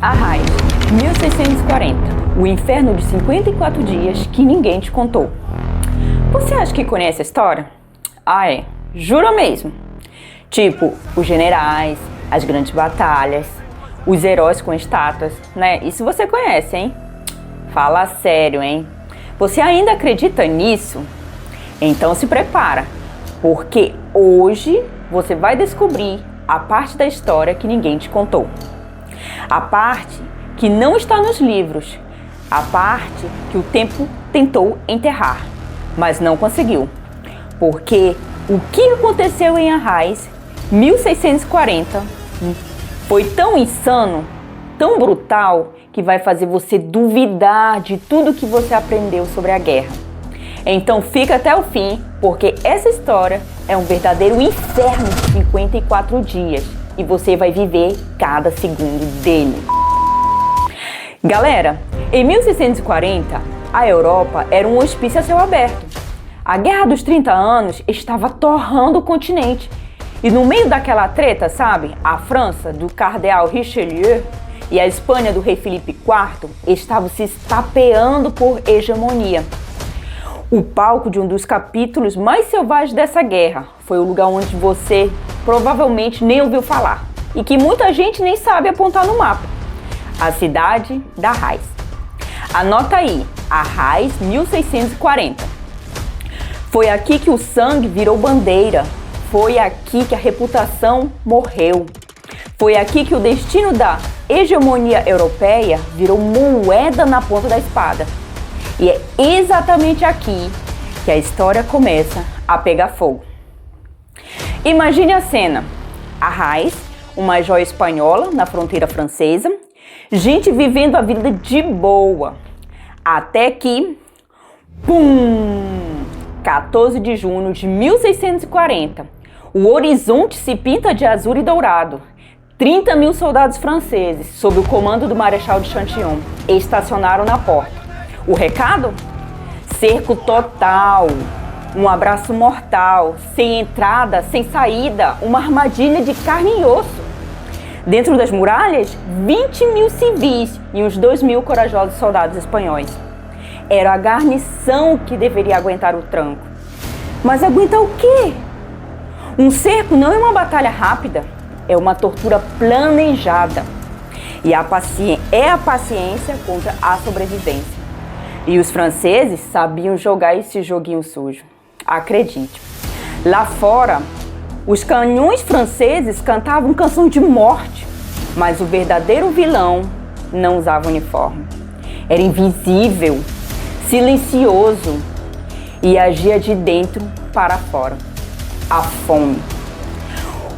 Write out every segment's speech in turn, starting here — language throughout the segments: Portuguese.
Arraiz, 1640. O inferno de 54 dias que ninguém te contou. Você acha que conhece a história? Ah, é? Jura mesmo? Tipo, os generais, as grandes batalhas, os heróis com estátuas, né? Isso você conhece, hein? Fala sério, hein? Você ainda acredita nisso? Então se prepara, porque hoje você vai descobrir a parte da história que ninguém te contou. A parte que não está nos livros, a parte que o tempo tentou enterrar, mas não conseguiu. Porque o que aconteceu em Arraiz, 1640, foi tão insano, tão brutal, que vai fazer você duvidar de tudo que você aprendeu sobre a guerra. Então fica até o fim, porque essa história é um verdadeiro inferno de 54 dias e você vai viver cada segundo dele. Galera, em 1640, a Europa era um hospício a céu aberto. A Guerra dos 30 Anos estava torrando o continente. E no meio daquela treta, sabe? A França, do cardeal Richelieu, e a Espanha, do rei Felipe IV, estavam se estapeando por hegemonia. O palco de um dos capítulos mais selvagens dessa guerra foi o lugar onde você provavelmente nem ouviu falar e que muita gente nem sabe apontar no mapa. A cidade da Arraiz. Anota aí, Arraiz 1640. Foi aqui que o sangue virou bandeira. Foi aqui que a reputação morreu. Foi aqui que o destino da hegemonia europeia virou moeda na ponta da espada. E é exatamente aqui que a história começa a pegar fogo. Imagine a cena. Arraiz, uma joia espanhola na fronteira francesa, gente vivendo a vida de boa. Até que, pum! 14 de junho de 1640, o horizonte se pinta de azul e dourado. 30 mil soldados franceses, sob o comando do Marechal de Chantillon, estacionaram na porta. O recado? Cerco total, um abraço mortal, sem entrada, sem saída, uma armadilha de carne e osso. Dentro das muralhas, 20 mil civis e uns 2 mil corajosos soldados espanhóis. Era a guarnição que deveria aguentar o tranco. Mas aguentar o quê? Um cerco não é uma batalha rápida, é uma tortura planejada. E é a paciência contra a sobrevivência. E os franceses sabiam jogar esse joguinho sujo. Acredite. Lá fora, os canhões franceses cantavam canção de morte, mas o verdadeiro vilão não usava uniforme. Era invisível, silencioso e agia de dentro para fora. A fome.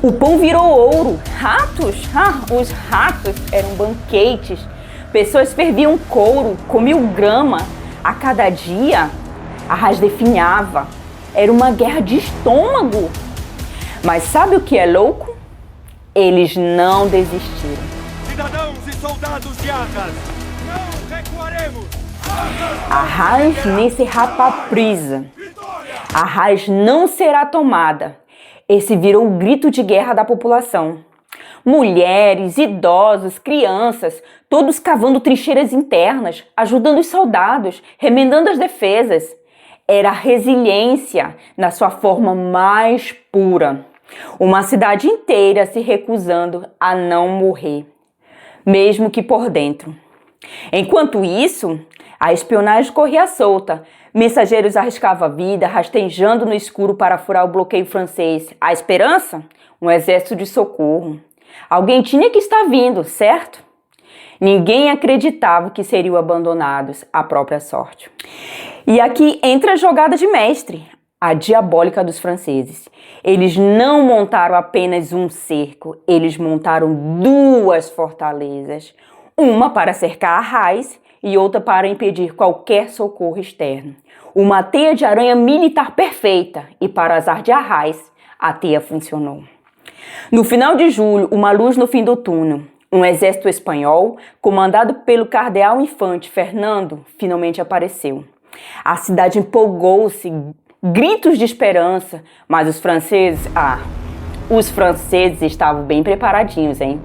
O pão virou ouro. Ratos? Os ratos eram banquetes. Pessoas ferviam couro, comiam grama. A cada dia, Arraiz definhava. Era uma guerra de estômago. Mas sabe o que é louco? Eles não desistiram. Cidadãos e soldados de Arras, não recuaremos! Arraiz nem será paprisa. Arraiz não será tomada. Esse virou o grito de guerra da população. Mulheres, idosos, crianças, todos cavando trincheiras internas, ajudando os soldados, remendando as defesas. Era a resiliência na sua forma mais pura. Uma cidade inteira se recusando a não morrer, mesmo que por dentro. Enquanto isso, a espionagem corria solta. Mensageiros arriscavam a vida, rastejando no escuro para furar o bloqueio francês. A esperança? Um exército de socorro. Alguém tinha que estar vindo, certo? Ninguém acreditava que seriam abandonados à própria sorte. E aqui entra a jogada de mestre, a diabólica dos franceses. Eles não montaram apenas um cerco, eles montaram 2 fortalezas. Uma para cercar Arraiz e outra para impedir qualquer socorro externo. Uma teia de aranha militar perfeita e, para azar de Arraiz, a teia funcionou. No final de julho, uma luz no fim do túnel. Um exército espanhol, comandado pelo cardeal infante Fernando, finalmente apareceu. A cidade empolgou-se, gritos de esperança, mas os franceses estavam bem preparadinhos, hein?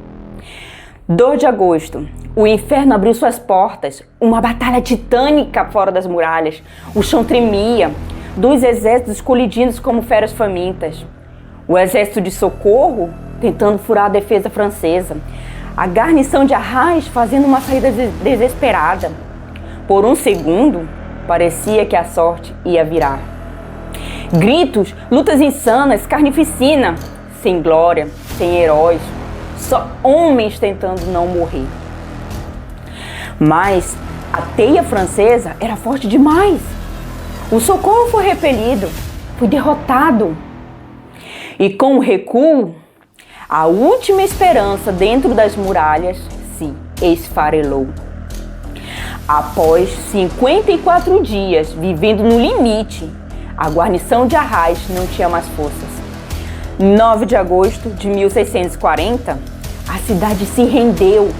2 de agosto, O inferno abriu suas portas, uma batalha titânica fora das muralhas. O chão tremia, dois exércitos colidindo como feras famintas. O exército de socorro tentando furar a defesa francesa. A guarnição de Arras fazendo uma saída desesperada. Por um segundo, parecia que a sorte ia virar. Gritos, lutas insanas, carnificina, sem glória, sem heróis, só homens tentando não morrer. Mas a teia francesa era forte demais. O socorro foi repelido, foi derrotado. E com o recuo, a última esperança dentro das muralhas se esfarelou. Após 54 dias vivendo no limite, a guarnição de Arras não tinha mais forças. 9 de agosto de 1640, a cidade se rendeu.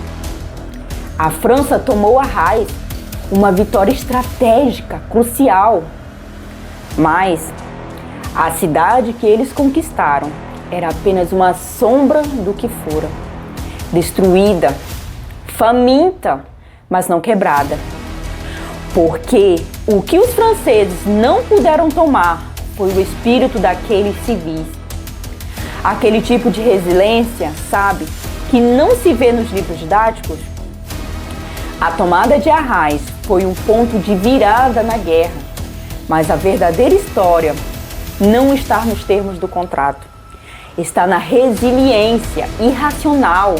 A França tomou Arras, uma vitória estratégica, crucial. Mas a cidade que eles conquistaram era apenas uma sombra do que fora. Destruída, faminta, mas não quebrada. Porque o que os franceses não puderam tomar foi o espírito daqueles civis. Aquele tipo de resiliência, sabe, que não se vê nos livros didáticos. A tomada de Arras foi um ponto de virada na guerra, mas a verdadeira história não está nos termos do contrato. Está na resiliência irracional.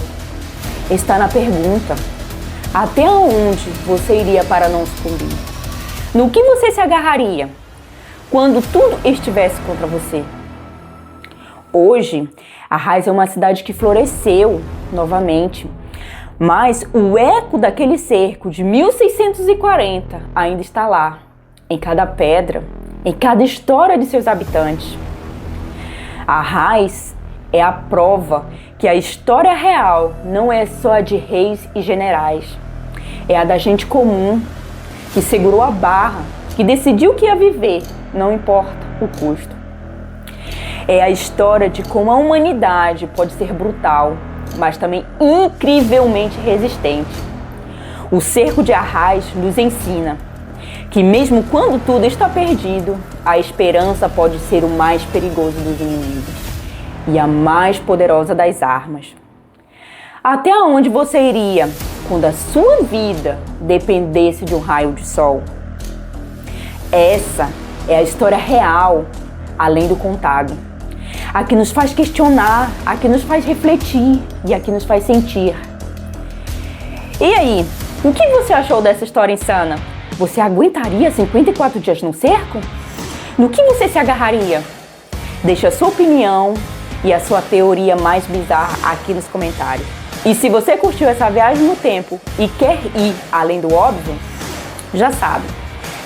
Está na pergunta: até onde você iria para não sucumbir? No que você se agarraria quando tudo estivesse contra você? Hoje, Arras é uma cidade que floresceu novamente, mas o eco daquele cerco de 1640 ainda está lá, em cada pedra, em cada história de seus habitantes. Arras é a prova que a história real não é só a de reis e generais. É a da gente comum, que segurou a barra, que decidiu que ia viver, não importa o custo. É a história de como a humanidade pode ser brutal, mas também incrivelmente resistente. O cerco de Arras nos ensina que mesmo quando tudo está perdido, a esperança pode ser o mais perigoso dos inimigos e a mais poderosa das armas. Até onde você iria quando a sua vida dependesse de um raio de sol? Essa é a história real, além do contado. A que nos faz questionar, a que nos faz refletir e a que nos faz sentir. E aí, o que você achou dessa história insana? Você aguentaria 54 dias no cerco? No que você se agarraria? Deixe a sua opinião e a sua teoria mais bizarra aqui nos comentários. E se você curtiu essa viagem no tempo e quer ir além do óbvio, já sabe,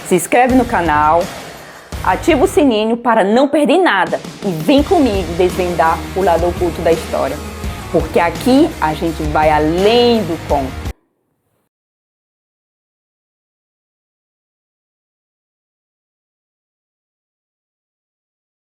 se inscreve no canal, ativa o sininho para não perder nada e vem comigo desvendar o lado oculto da história. Porque aqui a gente vai além do conto.